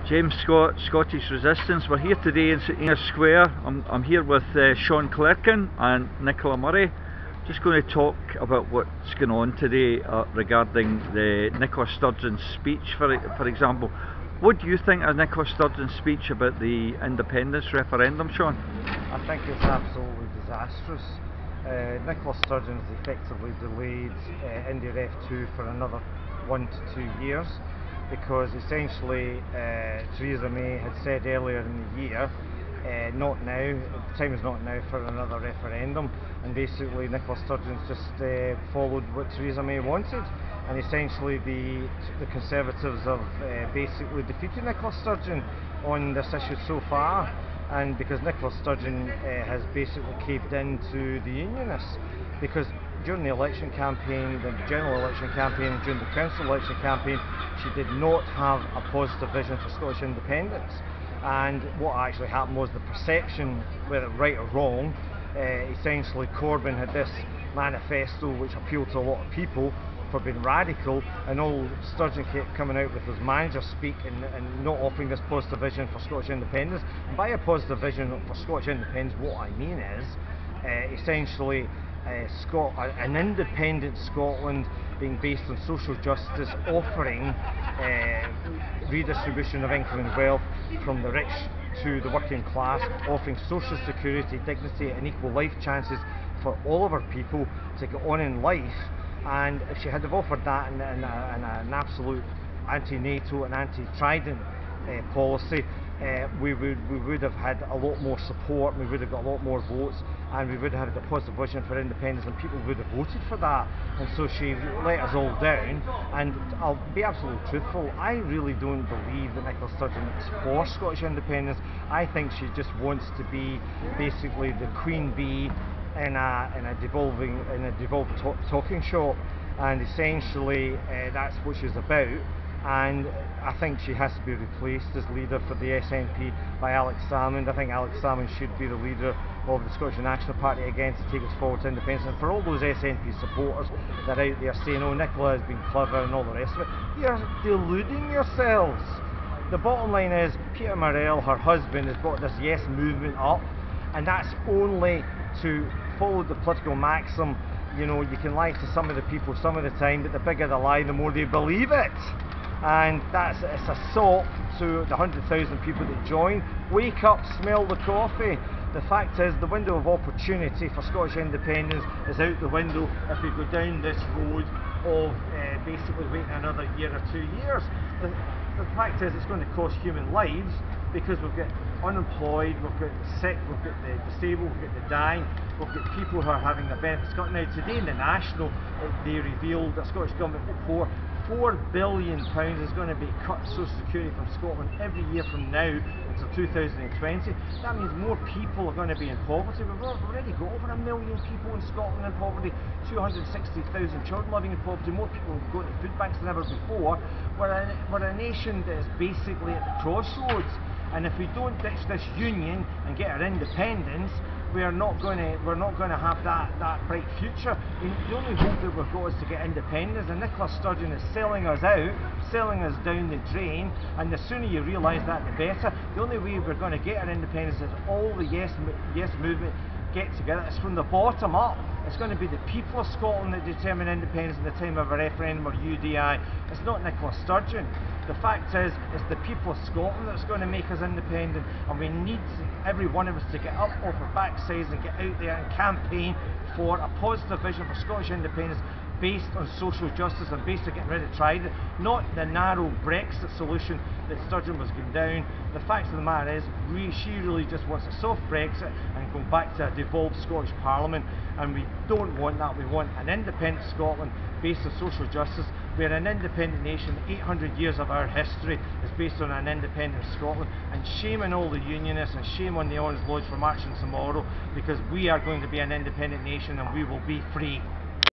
James Scott, Scottish Resistance. We're here today in St Enoch Square. I'm here with Clerkin and Nicola Murray. Just going to talk about what's going on today regarding the Nicola Sturgeon speech, for example. What do you think of Nicola Sturgeon's speech about the independence referendum, Sean? I think it's absolutely disastrous. Nicola Sturgeon has effectively delayed India Ref 2 for another 1 to 2 years, because essentially Theresa May had said earlier in the year, not now, the time is not now for another referendum, and basically Nicola Sturgeon's just followed what Theresa May wanted, and essentially the Conservatives have basically defeated Nicola Sturgeon on this issue so far. And because Nicola Sturgeon has basically caved in to the Unionists, because during the election campaign, the general election campaign, and during the council election campaign, she did not have a positive vision for Scottish independence. And what actually happened was the perception, whether right or wrong, essentially Corbyn had this manifesto which appealed to a lot of people for being radical, and all Sturgeon kept coming out with was manager speak and not offering this positive vision for Scottish independence. And by a positive vision for Scottish independence, what I mean is essentially an independent Scotland being based on social justice, offering redistribution of income and wealth from the rich to the working class, offering social security, dignity and equal life chances for all of our people to get on in life. And if she had have offered that in an absolute anti-NATO and anti-Trident policy, we would have had a lot more support, we would have got a lot more votes, and we would have had a positive vision for independence, and people would have voted for that. And so she let us all down. And I'll be absolutely truthful, I really don't believe that Nicola Sturgeon is for Scottish independence. I think she just wants to be basically the queen bee in a devolved talking shop, and essentially that's what she's about. And I think she has to be replaced as leader for the SNP by Alex Salmond. I think Alex Salmond should be the leader of the Scottish National Party again to take us forward to independence. And for all those SNP supporters that are out there saying, oh, Nicola has been clever and all the rest of it, you're deluding yourselves. The bottom line is Peter Murrell, her husband, has brought this Yes movement up, and that's only to follow the political maxim, you know, you can lie to some of the people some of the time, but the bigger the lie, the more they believe it. And it's a sop to the 100,000 people that join. Wake up, smell the coffee. The fact is, the window of opportunity for Scottish independence is out the window if we go down this road of basically waiting another year or 2 years. The fact is, it's going to cost human lives, because we've got unemployed, we've got the sick, we've got the disabled, we've got the dying, we've got people who are having the benefits cut. Now today in the National, they revealed, the Scottish Government report, £4 billion is going to be cut Social Security from Scotland every year from now until 2020. That means more people are going to be in poverty. We've already got over 1 million people in Scotland in poverty, 260,000 children living in poverty, more people going to food banks than ever before. We're a nation that is basically at the crossroads, and if we don't ditch this union and get our independence, we're not going to have that bright future. The only hope that we've got is to get independence, and Nicola Sturgeon is selling us out, selling us down the drain, and the sooner you realise that, the better. The only way we're going to get our independence is all the yes movement get together. It's from the bottom up. It's going to be the people of Scotland that determine independence at the time of a referendum or UDI. It's not Nicola Sturgeon. The fact is, it's the people of Scotland that's going to make us independent, and we need every one of us to get up off our backsides and get out there and campaign for a positive vision for Scottish independence based on social justice and based on getting rid of Trident, not the narrow Brexit solution that Sturgeon was going down. The fact of the matter is, she really just wants a soft Brexit and going back to a devolved Scottish Parliament, and we don't want that. We want an independent Scotland based on social justice. We're an independent nation. 800 years of our history is based on an independent Scotland, and shame on all the unionists and shame on the Honest Lodge for marching tomorrow, because we are going to be an independent nation and we will be free.